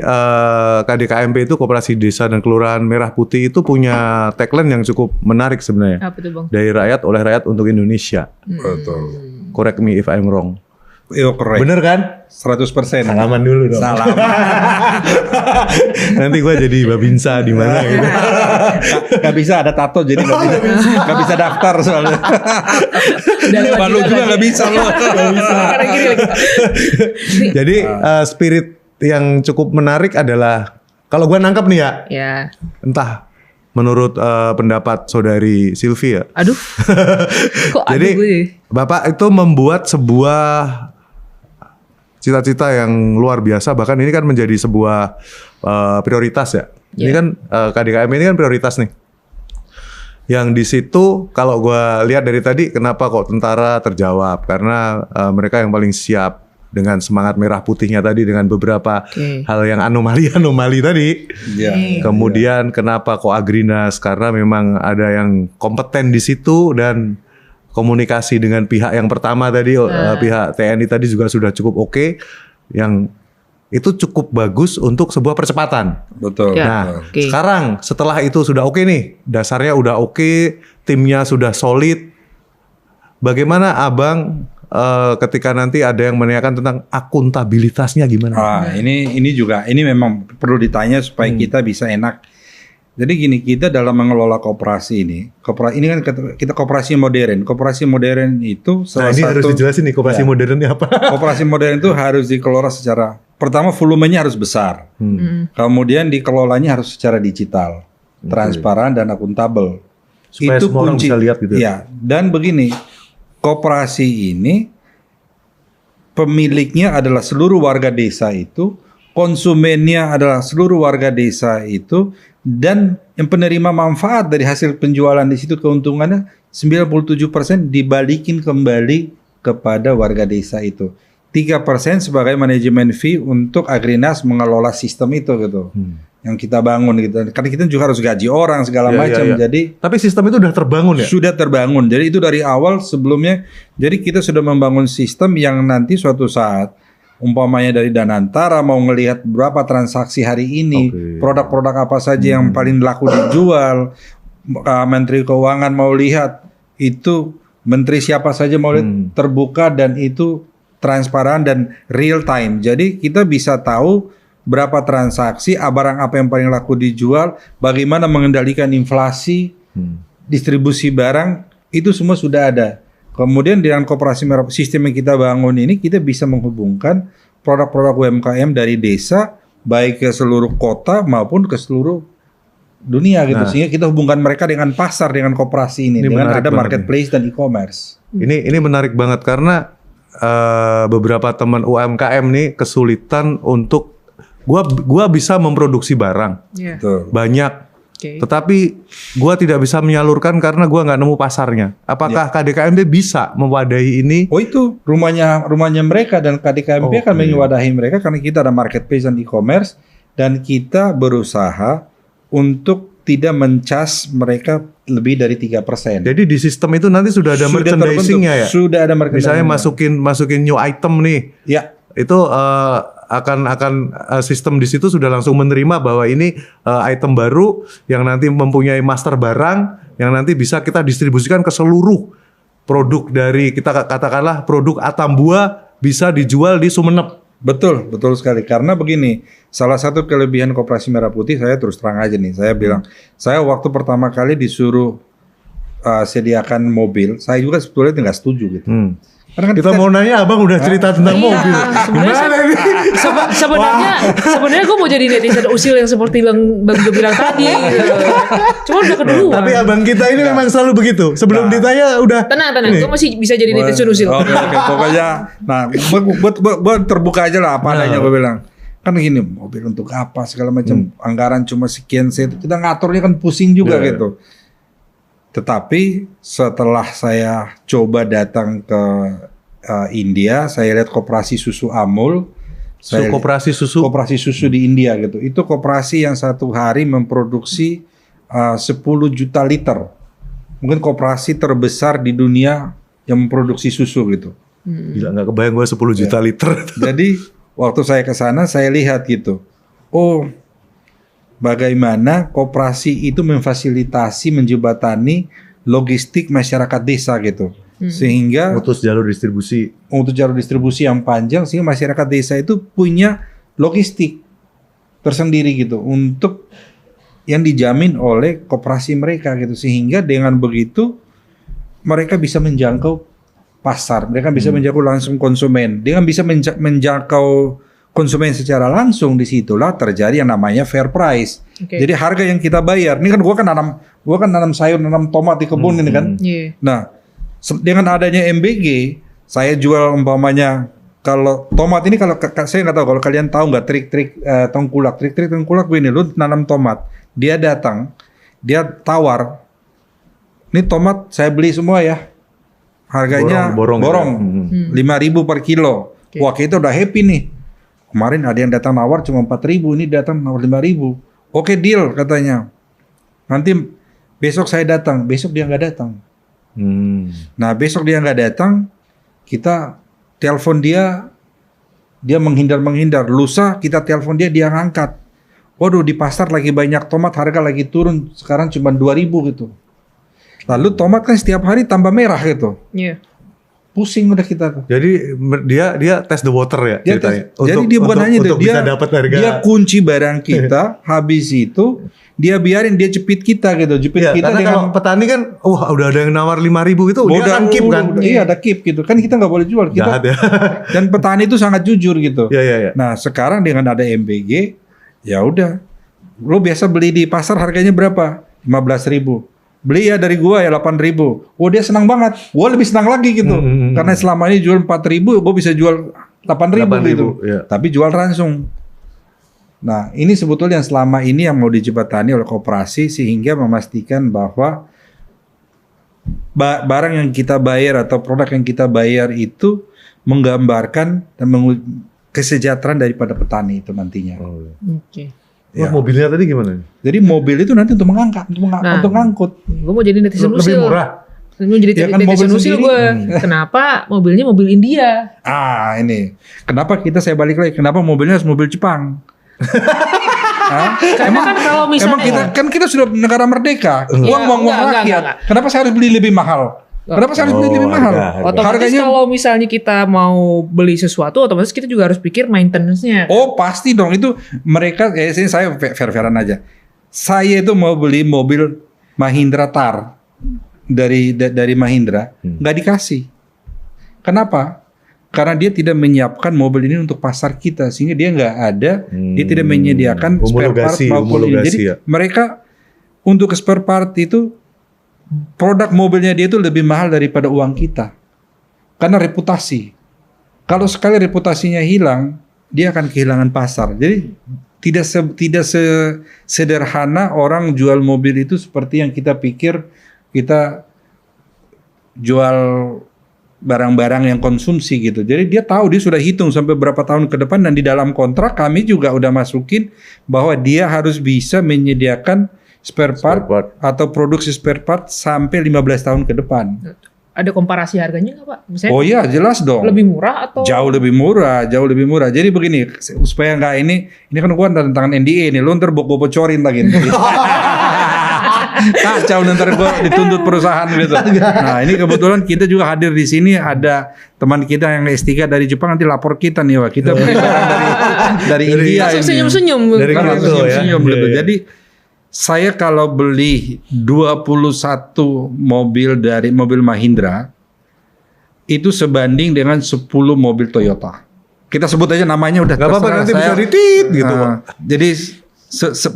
KDKMP itu Koperasi Desa dan Kelurahan Merah Putih itu punya tagline yang cukup menarik sebenarnya. Apa tuh Bang? Dari rakyat oleh rakyat untuk Indonesia. betul. Correct me if I'm wrong. Yo, correct. Bener kan? 100%. Salaman dulu dong. Salaman. Nanti gue jadi Babinsa di mana gitu. Gak bisa ada tato jadi gak bisa daftar soalnya. Malu juga gak bisa loh. Jadi spirit yang cukup menarik adalah kalau gue nangkep nih Ya. entah menurut pendapat saudari Sylvia. Aduh. Kok Jadi aduh gue? Bapak itu membuat sebuah cita-cita yang luar biasa, bahkan ini kan menjadi sebuah prioritas ya. Ini kan KDKM ini kan prioritas nih. Yang di situ kalau gue lihat dari tadi, kenapa kok tentara terjawab? Karena mereka yang paling siap dengan semangat merah putihnya tadi, dengan beberapa hal yang anomali tadi. Kemudian kenapa kok Agrinas? Karena memang ada yang kompeten di situ dan komunikasi dengan pihak yang pertama tadi, pihak TNI tadi juga sudah cukup oke. Yang itu cukup bagus untuk sebuah percepatan. Betul. Nah, sekarang setelah itu sudah oke nih, dasarnya udah oke, timnya sudah solid. Bagaimana Abang ketika nanti ada yang menanyakan tentang akuntabilitasnya gimana? Ini juga memang perlu ditanya supaya kita bisa enak. Jadi gini, kita dalam mengelola koperasi ini kan kita koperasi modern. Koperasi modern itu salah satu. Harus dijelasin nih koperasi modernnya apa? Koperasi modern itu harus dikelola secara, pertama volumenya harus besar, kemudian dikelolanya harus secara digital, transparan dan akuntabel. Supaya itu semua orang kunci. bisa lihat gitu. Ya, dan begini. Koperasi ini pemiliknya adalah seluruh warga desa itu, konsumennya adalah seluruh warga desa itu, dan yang penerima manfaat dari hasil penjualan di situ keuntungannya 97% dibalikin kembali kepada warga desa itu. 3% sebagai manajemen fee untuk Agrinas mengelola sistem itu gitu. Yang kita bangun gitu. Karena kita juga harus gaji orang segala macam. Jadi tapi sistem itu udah terbangun ya? Sudah terbangun. Jadi itu dari awal sebelumnya. Jadi kita sudah membangun sistem yang nanti suatu saat umpamanya dari Danantara mau ngelihat berapa transaksi hari ini, produk-produk apa saja yang paling laku dijual, Menteri Keuangan mau lihat itu menteri siapa saja mau lihat, terbuka dan itu transparan dan real time. Jadi kita bisa tahu berapa transaksi, barang apa yang paling laku dijual, bagaimana mengendalikan inflasi, distribusi barang, itu semua sudah ada. Kemudian dengan koperasi merah sistem yang kita bangun ini, kita bisa menghubungkan produk-produk UMKM dari desa, baik ke seluruh kota maupun ke seluruh dunia gitu. Sehingga kita hubungkan mereka dengan pasar, dengan koperasi ini dengan ada marketplace dan e-commerce. Ini menarik banget karena beberapa teman UMKM nih kesulitan untuk gua bisa memproduksi barang banyak, Oke. Tetapi gua tidak bisa menyalurkan karena gua nggak nemu pasarnya. Apakah KDKMB bisa mewadahi ini? Oh itu rumahnya mereka, dan KDKMP akan mewadahi mereka karena kita ada marketplace dan e-commerce, dan kita berusaha untuk tidak mencas mereka lebih dari 3%. Jadi di sistem itu nanti sudah ada merchandising-nya ya? Sudah ada merchandising. Misalnya masukin new item nih. Ya. Itu akan sistem di situ sudah langsung menerima bahwa ini item baru yang nanti mempunyai master barang yang nanti bisa kita distribusikan ke seluruh produk dari, kita katakanlah produk Atambua bisa dijual di Sumeneb. Betul sekali. Karena begini, salah satu kelebihan Koperasi Merah Putih, saya terus terang aja nih, saya bilang, saya waktu pertama kali disuruh sediakan mobil, saya juga sebetulnya nggak setuju gitu. Karena kan Kita mau nanya, abang udah cerita tentang mobil. Sebenarnya gue mau jadi netizen usil yang seperti Bang Jo bilang tadi. Cuma udah keduluan. Tapi abang kita ini memang selalu begitu. Sebelum ditanya udah. Tenang, gue masih bisa jadi netizen usil. Oke, pokoknya, nah, buat terbuka aja lah apa adanya gue bilang. Kan gini, mobil untuk apa segala macam, anggaran cuma sekian set, kita ngaturnya kan pusing juga gitu. Tetapi setelah saya coba datang ke India, saya lihat koperasi susu Amul, Koperasi susu di India gitu. Itu koperasi yang satu hari memproduksi 10 juta liter. Mungkin koperasi terbesar di dunia yang memproduksi susu gitu. Gila, nggak kebayang gue 10 juta liter. Jadi waktu saya ke sana saya lihat gitu. Oh, bagaimana koperasi itu memfasilitasi, menjembatani logistik masyarakat desa gitu. Sehingga Untuk jalur distribusi yang panjang, sehingga masyarakat desa itu punya logistik tersendiri gitu untuk yang dijamin oleh koperasi mereka gitu. Sehingga dengan begitu mereka bisa menjangkau pasar, mereka bisa menjangkau langsung konsumen. Dengan bisa menjangkau konsumen secara langsung, disitulah terjadi yang namanya fair price. Jadi harga yang kita bayar, ini kan gua kan nanam sayur, nanam tomat di kebun ini kan. Nah, dengan adanya MBG, saya jual umpamanya, kalau tomat ini, kalau saya nggak tahu kalau kalian tahu nggak trik-trik tengkulak begini, lu nanam tomat, dia datang, dia tawar, ini tomat saya beli semua ya, harganya borong 5.000 per kilo. Wah, kita udah happy nih. Kemarin ada yang datang nawar cuma 4.000, ini datang nawar 5.000. Oke, deal katanya. Nanti besok saya datang, besok dia nggak datang. Nah, besok dia nggak datang, kita telepon dia menghindar. Lusa kita telepon dia ngangkat. Waduh, di pasar lagi banyak tomat, harga lagi turun, sekarang cuma 2.000 gitu. Lalu tomat kan setiap hari tambah merah gitu. Pusing udah kita tuh. Jadi dia test the water ya ceritanya. Jadi dia bukan hanya itu, dia dapat harga. Dia kunci barang kita, habis itu dia biarin, dia jepit kita gitu, kita karena dengan, kalau petani kan, udah ada yang nawar 5.000 itu, dia kan keep kan. Iya, ada keep gitu. Kan kita nggak boleh jual kita. Jahat ya. Dan petani itu sangat jujur gitu. Iya. Nah, sekarang dengan ada MBG, ya udah. Lo biasa beli di pasar harganya berapa? 15.000. Beli ya dari gua ya 8.000. Oh, dia senang banget. Gua lebih senang lagi gitu. Karena selama ini jual 4.000, gua bisa jual 8.000 gitu. Iya. Tapi jual langsung. Nah, ini sebetulnya yang selama ini yang mau dijembatani oleh koperasi, sehingga memastikan bahwa barang yang kita bayar atau produk yang kita bayar itu menggambarkan dan kesejahteraan daripada petani itu nantinya. Ya. Mobilnya tadi gimana? Jadi mobil itu nanti untuk mengangkat, untuk ngangkut. Gue mau jadi netizen usil. Lebih murah. Mau jadi netizen usil gue. Kenapa mobilnya mobil India? Ini. Kenapa saya balik lagi? Kenapa mobilnya harus mobil Jepang? Karena kan kalau misalnya kita sudah negara merdeka, uang rakyat. Kenapa saya harus beli lebih mahal? Kenapa saya harus beli lebih mahal? Otomatis kalau misalnya kita mau beli sesuatu, otomatis kita juga harus pikir maintenance-nya. Oh, pasti dong. Itu mereka, saya fair-fairan aja. Saya itu mau beli mobil Mahindra Thar dari Mahindra, nggak dikasih. Kenapa? Karena dia tidak menyiapkan mobil ini untuk pasar kita, sehingga dia nggak ada, dia tidak menyediakan spare part maupun ini. Jadi mereka untuk spare part itu, produk mobilnya dia itu lebih mahal daripada uang kita. Karena reputasi. Kalau sekali reputasinya hilang, dia akan kehilangan pasar. Jadi tidak sederhana orang jual mobil itu seperti yang kita pikir. Kita jual barang-barang yang konsumsi gitu. Jadi dia tahu, dia sudah hitung sampai berapa tahun ke depan, dan di dalam kontrak kami juga udah masukin bahwa dia harus bisa menyediakan spare part atau produksi spare part sampai 15 tahun ke depan. Ada komparasi harganya nggak Pak? Misalnya, Oh iya, jelas dong. lebih murah atau? Jauh lebih murah. Jadi begini, supaya nggak ini kan gua tantangan NDA nih, lu ntar bocorin lagi. Kacau, ntar gue dituntut perusahaan gitu. Nah ini kebetulan kita juga hadir di sini, ada teman kita yang S3 dari Jepang, nanti lapor kita nih, Wak. Kita beli barang dari India ini. Senyum-senyum. Dari Senyum-senyum gitu. Jadi saya kalau beli 21 mobil dari mobil Mahindra itu sebanding dengan 10 mobil Toyota. Kita sebut aja namanya, udah Gak apa-apa, nanti bisa ditit gitu, Pak. Jadi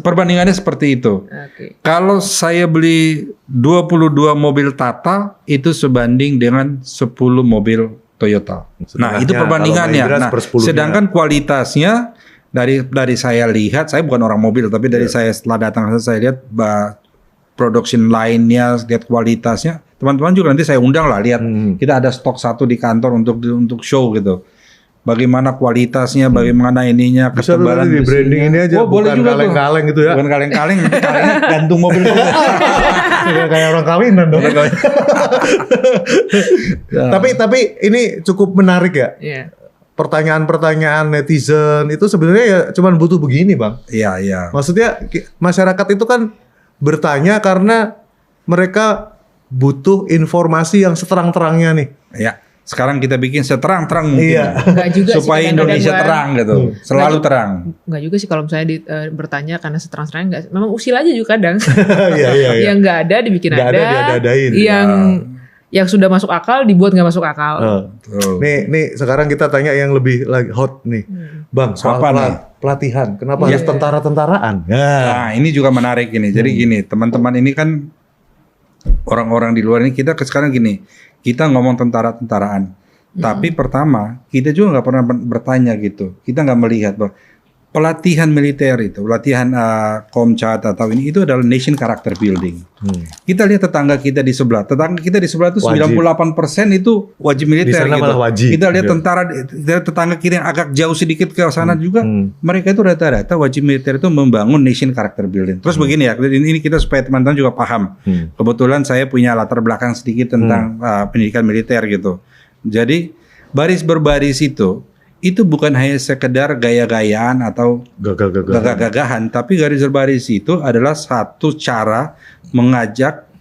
perbandingannya seperti itu. Oke. Kalau saya beli 22 mobil Tata itu sebanding dengan 10 mobil Toyota. Nah, itu perbandingannya. Nah, sedangkan kualitasnya dari saya lihat, saya bukan orang mobil, tapi dari saya setelah datang saya lihat production line-nya, lihat kualitasnya. Teman-teman juga nanti saya undang lah, lihat kita ada stok satu di kantor untuk show gitu. Bagaimana kualitasnya, bagaimana ininya, bisa ketebalan di branding ini aja, boleh bukan juga kaleng-kaleng gitu ya. Bukan kaleng-kaleng, kalengnya gantung mobil. Kayak orang kawinan dong. Tapi ini cukup menarik ya. Iya. Pertanyaan-pertanyaan netizen itu sebenarnya ya cuman butuh begini, Bang. Iya, iya. Maksudnya masyarakat itu kan bertanya karena mereka butuh informasi yang seterang-terangnya nih. Ya, sekarang kita bikin seterang-terang mungkin. Iya. Enggak juga sih, supaya kadang-kadang Indonesia gua- terang gitu. Selalu terang. Enggak juga sih kalau misalnya bertanya karena seterang-terangnya enggak. Memang usil aja juga kadang. Iya. Yang enggak ada dibikin Nggak ada, ada. diada-adain. Yang sudah masuk akal dibuat nggak masuk akal. Betul. Nih sekarang kita tanya yang lebih lagi hot nih. Bang, soal Apa nih? pelatihan. Kenapa harus tentara-tentaraan? Nah, ini juga menarik ini. Jadi gini, teman-teman ini kan orang-orang di luar ini, kita sekarang gini, kita ngomong tentara-tentaraan. Tapi pertama, kita juga nggak pernah bertanya gitu. Kita nggak melihat bahwa pelatihan militer itu, pelatihan Komcat atau ini itu adalah nation character building. Kita lihat tetangga kita di sebelah. Tetangga kita di sebelah itu 98% itu wajib militer Di sana gitu. malah wajib. Kita lihat Iya. tentara, tetangga kita yang agak jauh sedikit ke sana juga, mereka itu rata-rata wajib militer itu membangun nation character building. Terus begini ya, ini kita supaya teman-teman juga paham. Kebetulan saya punya latar belakang sedikit tentang pendidikan militer gitu. Jadi baris berbaris itu bukan hanya sekedar gaya-gayaan atau gagah-gagahan, tapi garis berbaris itu adalah satu cara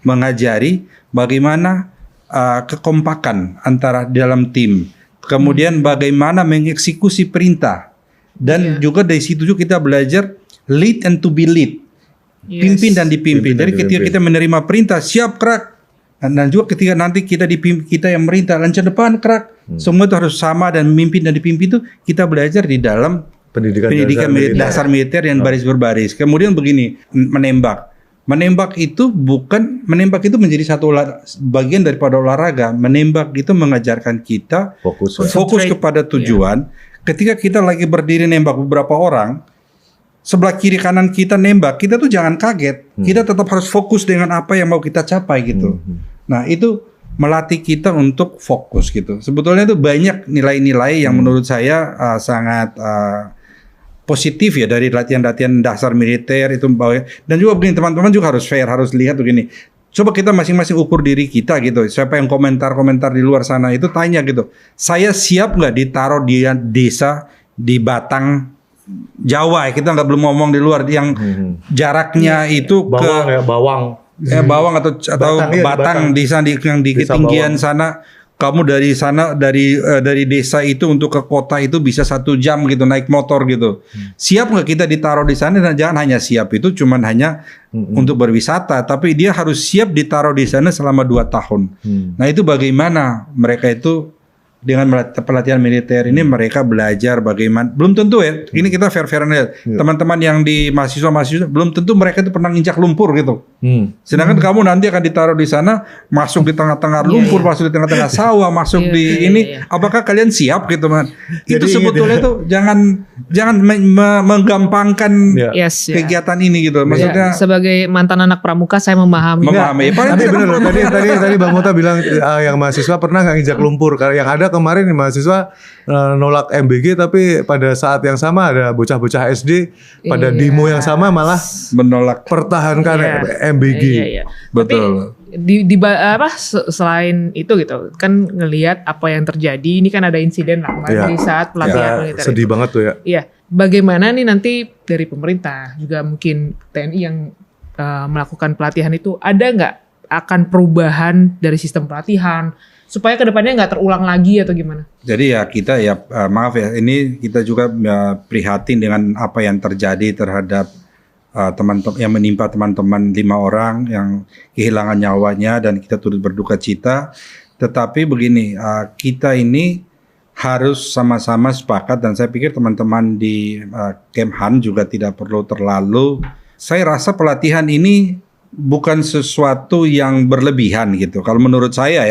mengajari bagaimana kekompakan antara dalam tim, kemudian bagaimana mengeksekusi perintah, dan juga dari situ juga kita belajar lead and to be lead, pimpin dan dipimpin. Jadi ketika kita menerima perintah, siap kerak. Dan juga ketika nanti kita yang merintah lancar depan kerak, semua itu harus sama, dan memimpin dan dipimpin itu kita belajar di dalam pendidikan dasar militer yang baris berbaris. Kemudian begini, menembak itu menjadi satu bagian daripada olahraga. Menembak itu mengajarkan kita fokus kepada tujuan. Ketika kita lagi berdiri nembak beberapa orang, sebelah kiri kanan kita nembak, kita tuh jangan kaget. Kita tetap harus fokus dengan apa yang mau kita capai gitu. Nah, itu melatih kita untuk fokus gitu. Sebetulnya itu banyak nilai-nilai yang menurut saya sangat positif ya dari latihan-latihan dasar militer itu. Dan juga begini, teman-teman juga harus fair, harus lihat begini. Coba kita masing-masing ukur diri kita gitu. Siapa yang komentar-komentar di luar sana itu tanya gitu. Saya siap nggak ditaruh di desa di Batang Jawa, kita nggak belum ngomong di luar yang jaraknya itu bawang atau Batang di sana yang di ketinggian sana, kamu dari desa itu untuk ke kota itu bisa 1 jam gitu naik motor gitu. Siap nggak kita ditaruh di sana? Dan jangan hanya siap itu cuman hanya untuk berwisata, tapi dia harus siap ditaruh di sana selama 2 tahun. Nah itu bagaimana mereka itu dengan pelatihan militer ini mereka belajar bagaimana, belum tentu ya, ini kita fair-fairan lihat. Teman-teman yang di mahasiswa belum tentu mereka itu pernah nginjak lumpur gitu. Sedangkan kamu nanti akan ditaruh di sana, masuk di tengah-tengah lumpur, masuk di tengah-tengah sawah, masuk di ini, apakah kalian siap gitu man? Itu sebetulnya itu jangan menggampangkan kegiatan ini gitu. Maksudnya sebagai mantan anak pramuka saya memahami. Tapi benar loh, tadi Bang Mota bilang yang mahasiswa pernah nggak nginjak lumpur. Yang ada kemarin mahasiswa nolak MBG, tapi pada saat yang sama ada bocah-bocah SD pada demo yang sama malah menolak pertahankan MBG. Betul. Tapi selain itu gitu kan ngelihat apa yang terjadi, ini kan ada insiden lah di saat pelatihan militer. Sedih banget tuh ya. Iya. Bagaimana nih nanti dari pemerintah juga mungkin TNI yang melakukan pelatihan itu, ada nggak akan perubahan dari sistem pelatihan supaya kedepannya nggak terulang lagi atau gimana? Jadi ya kita maaf ya, ini kita juga prihatin dengan apa yang terjadi terhadap teman-teman yang menimpa teman-teman 5 orang yang kehilangan nyawanya, dan kita turut berduka cita. Tetapi begini, kita ini harus sama-sama sepakat, dan saya pikir teman-teman di Kemhan juga tidak perlu terlalu. Saya rasa pelatihan ini bukan sesuatu yang berlebihan gitu. Kalau menurut saya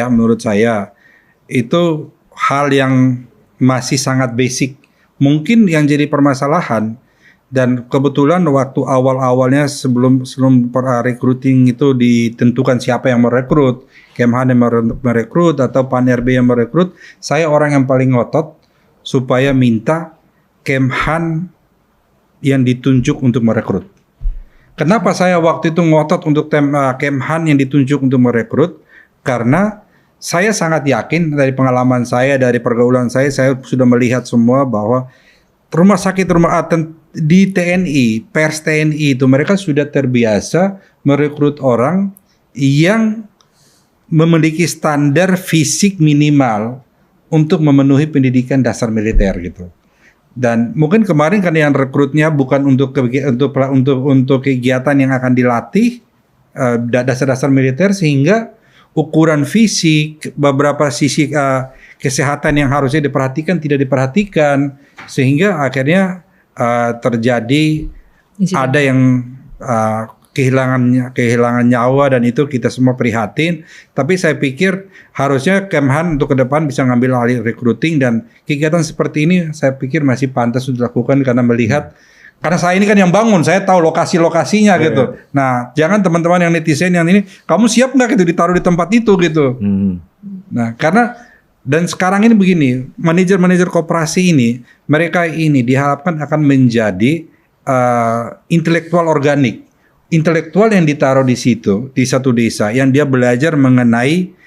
itu hal yang masih sangat basic. Mungkin yang jadi permasalahan, dan kebetulan waktu awal-awalnya sebelum recruiting itu ditentukan siapa yang merekrut, Kemhan yang merekrut atau Pan-RB yang merekrut, saya orang yang paling ngotot supaya minta Kemhan yang ditunjuk untuk merekrut. Kenapa saya waktu itu ngotot untuk Kemhan yang ditunjuk untuk merekrut? Karena saya sangat yakin dari pengalaman saya, dari pergaulan saya sudah melihat semua bahwa rumah sakit di TNI, pers TNI itu mereka sudah terbiasa merekrut orang yang memiliki standar fisik minimal untuk memenuhi pendidikan dasar militer gitu. Dan mungkin kemarin kan yang rekrutnya bukan untuk kegiatan yang akan dilatih dasar-dasar militer, sehingga ukuran fisik, beberapa sisi kesehatan yang harusnya diperhatikan tidak diperhatikan, sehingga akhirnya terjadi ada yang kehilangan nyawa, dan itu kita semua prihatin. Tapi saya pikir harusnya Kemhan untuk ke depan bisa ngambil alih recruiting, dan kegiatan seperti ini saya pikir masih pantas untuk dilakukan karena saya ini kan yang bangun, saya tahu lokasi-lokasinya gitu. Nah, jangan teman-teman yang netizen yang ini, kamu siap nggak gitu ditaruh di tempat itu gitu. Nah, dan sekarang ini begini, manajer-manajer koperasi ini, mereka ini diharapkan akan menjadi intelektual organik. Intelektual yang ditaruh di situ, di satu desa, yang dia belajar mengenai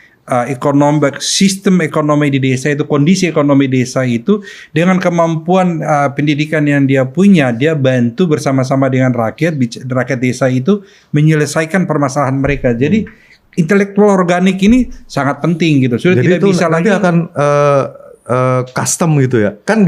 sistem ekonomi di desa itu, kondisi ekonomi desa itu, dengan kemampuan pendidikan yang dia punya, dia bantu bersama-sama dengan rakyat desa itu menyelesaikan permasalahan mereka. Jadi intelektual organik ini sangat penting gitu. Sudah jadi tidak bisa nanti lagi akan custom gitu ya. Kan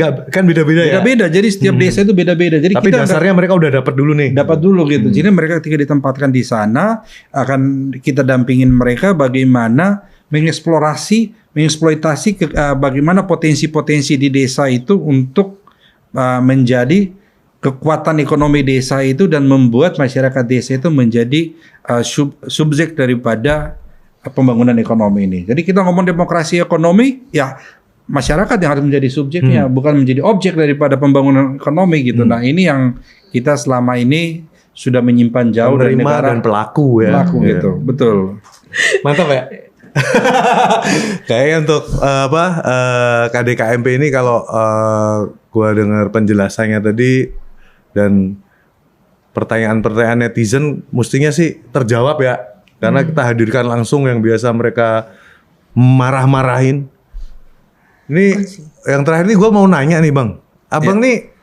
beda-beda ya. Beda-beda. Jadi setiap desa itu beda-beda. Jadi tapi dasarnya mereka udah dapat dulu nih. Dapat dulu gitu. Jadi mereka ketika ditempatkan di sana, akan kita dampingin mereka bagaimana mengeksploitasi bagaimana potensi-potensi di desa itu untuk menjadi kekuatan ekonomi desa itu, dan membuat masyarakat desa itu menjadi subjek daripada pembangunan ekonomi ini. Jadi kita ngomong demokrasi ekonomi, ya masyarakat yang harus menjadi subjeknya, bukan menjadi objek daripada pembangunan ekonomi gitu. Nah, ini yang kita selama ini sudah menyimpan jauh dari negara dan pelaku ya. Pelaku gitu, betul. Mantap ya. Kayaknya untuk KDKMP ini kalau gua dengar penjelasannya tadi dan pertanyaan-pertanyaan netizen mestinya sih terjawab ya, karena kita hadirkan langsung yang biasa mereka marah-marahin. Ini yang terakhir nih gue mau nanya nih Bang, Abang nih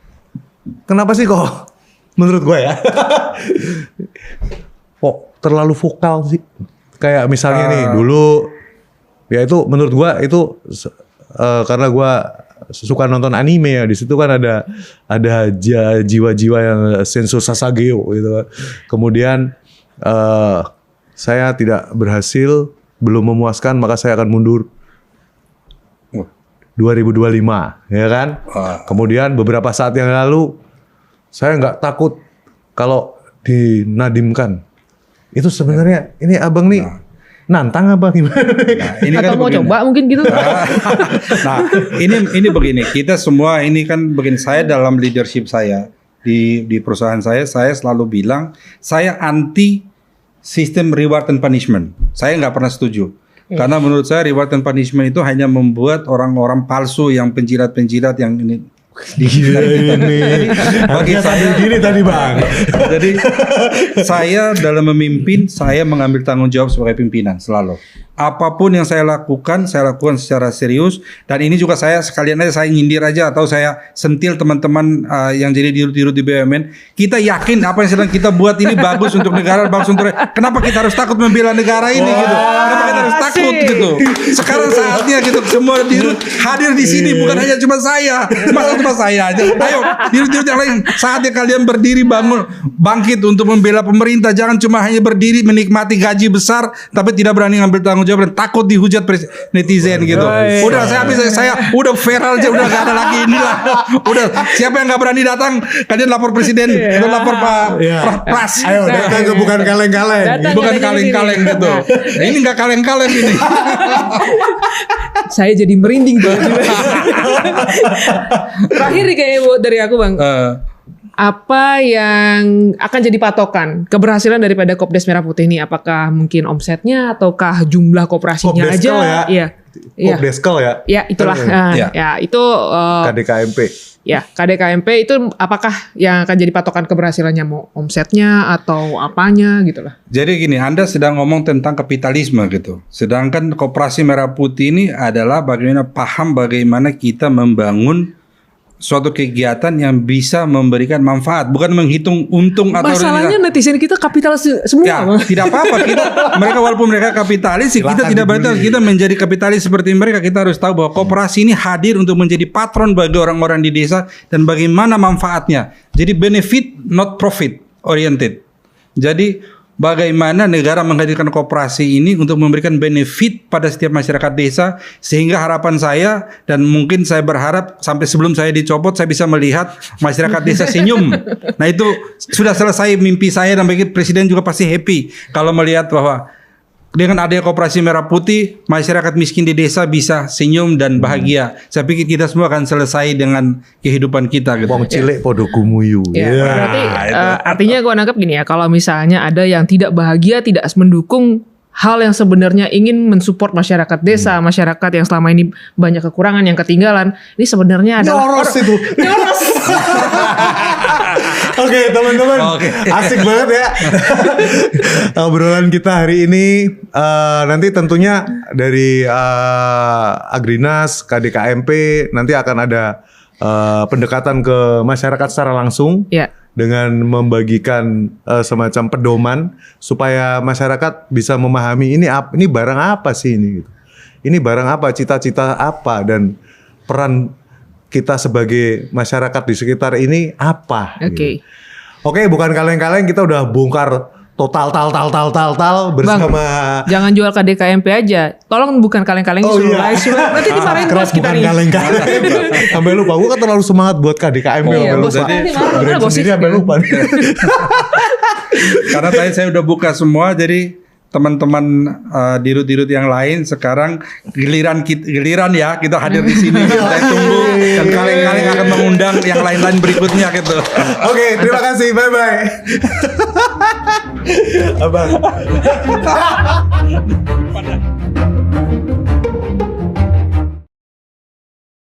kenapa sih kok menurut gue ya kok terlalu vokal sih? Kayak misalnya nih dulu, ya itu menurut gue itu karena gue suka nonton anime ya, di situ kan ada jiwa-jiwa yang sensu sasageo gitu kan. Kemudian saya tidak berhasil, belum memuaskan, maka saya akan mundur. 2025, ya kan? Kemudian beberapa saat yang lalu, saya nggak takut kalau dinadimkan. Itu sebenarnya ini abang nih nantang apa gimana? Nah, ini Atau kan mau begini. coba mungkin gitu. Nah, ini begini. Kita semua ini kan begini. Saya dalam leadership saya di perusahaan saya selalu bilang saya anti sistem reward and punishment. Saya nggak pernah setuju. Karena menurut saya reward and punishment itu hanya membuat orang-orang palsu yang penjilat-penjilat yang ini bagi saya gini tadi bang. jadi saya dalam memimpin, saya mengambil tanggung jawab sebagai pimpinan selalu. Apapun yang saya lakukan secara serius. Dan ini juga saya sekalian aja saya nyindir aja atau saya sentil teman-teman yang jadi dirut-dirut di BUMN. Kita yakin apa yang sedang kita buat ini bagus untuk negara, bagus untuk kenapa kita harus takut membela negara ini gitu? Kenapa kita harus takut gitu? Sekarang saatnya gitu semua dirut hadir di sini, bukan hanya cuma saya. Masa cuma saya aja. Ayo dirut-dirut yang lain, saatnya kalian berdiri bangkit untuk membela pemerintah. Jangan cuma hanya berdiri menikmati gaji besar tapi tidak berani ngambil tanggung jawab dan takut dihujat netizen gitu. Udah saya udah viral aja, udah gak ada lagi inilah. Udah siapa yang nggak berani datang kalian lapor presiden, lapor Pak Pras. Ayo datang ke bukan kaleng-kaleng. Bukan kaleng-kaleng gitu. Nah, ini nggak kaleng-kaleng ini. Saya jadi merinding banget. Terakhir nih kayaknya buat dari aku bang. Apa yang akan jadi patokan keberhasilan daripada Kopdes Merah Putih ini? Apakah mungkin omsetnya ataukah jumlah koperasinya Kopdeskel aja? ya. Iya. Kopdeskel ya. Ya itulah. Ya itu KDKMP. ya KDKMP itu apakah yang akan jadi patokan keberhasilannya, mau omsetnya atau apanya gitu lah. Jadi gini, Anda sedang ngomong tentang kapitalisme gitu. Sedangkan Koperasi Merah Putih ini adalah bagaimana kita membangun suatu kegiatan yang bisa memberikan manfaat, bukan menghitung untung atau Masalahnya netizen kita kapitalis semua. ya, Bang. tidak apa-apa mereka walaupun mereka kapitalis, kita tidak berarti kita menjadi kapitalis seperti mereka. Kita harus tahu bahwa koperasi ini hadir untuk menjadi patron bagi orang-orang di desa dan bagaimana manfaatnya. Jadi benefit not profit oriented. Jadi bagaimana negara menghadirkan koperasi ini untuk memberikan benefit pada setiap masyarakat desa, sehingga harapan saya dan mungkin saya berharap sampai sebelum saya dicopot saya bisa melihat masyarakat desa senyum. Nah itu sudah selesai mimpi saya dan bagi presiden juga pasti happy kalau melihat bahwa dengan adanya Koperasi Merah Putih masyarakat miskin di desa bisa senyum dan bahagia. Saya pikir kita semua akan selesai dengan kehidupan kita gitu. Wong cilik podo gumuyu. Ya, berarti artinya gue nangkep gini ya, kalau misalnya ada yang tidak bahagia, tidak mendukung hal yang sebenarnya ingin mensupport masyarakat desa, masyarakat yang selama ini banyak kekurangan, yang ketinggalan, ini sebenarnya adalah Nyoros itu. Nyoros. Oke teman-teman, asik banget ya obrolan kita hari ini. Nanti tentunya dari Agrinas, KDKMP nanti akan ada pendekatan ke masyarakat secara langsung. Ya. Dengan membagikan semacam pedoman supaya masyarakat bisa memahami ini barang apa sih ini gitu. Ini barang apa, cita-cita apa, dan peran kita sebagai masyarakat di sekitar ini apa. Oke. Gitu. Oke, bukan kaleng-kaleng, kita udah bongkar total bersama. Bang, jangan jual KDKMP aja. Tolong bukan kaleng-kaleng nanti dimarahin bos kita nih. Kaleng-kaleng. Sampai lupa, gue kan terlalu semangat buat KDKMP. Iya, bos kita nanti marah, Brand bos sendiri sampai lupa. Karena tadi saya udah buka semua, jadi teman-teman dirut-dirut yang lain sekarang giliran ya kita hadir di sini. Saya tunggu dan kaleng-kaleng akan mengundang yang lain-lain berikutnya gitu. Oke, terima kasih, bye bye. Abang.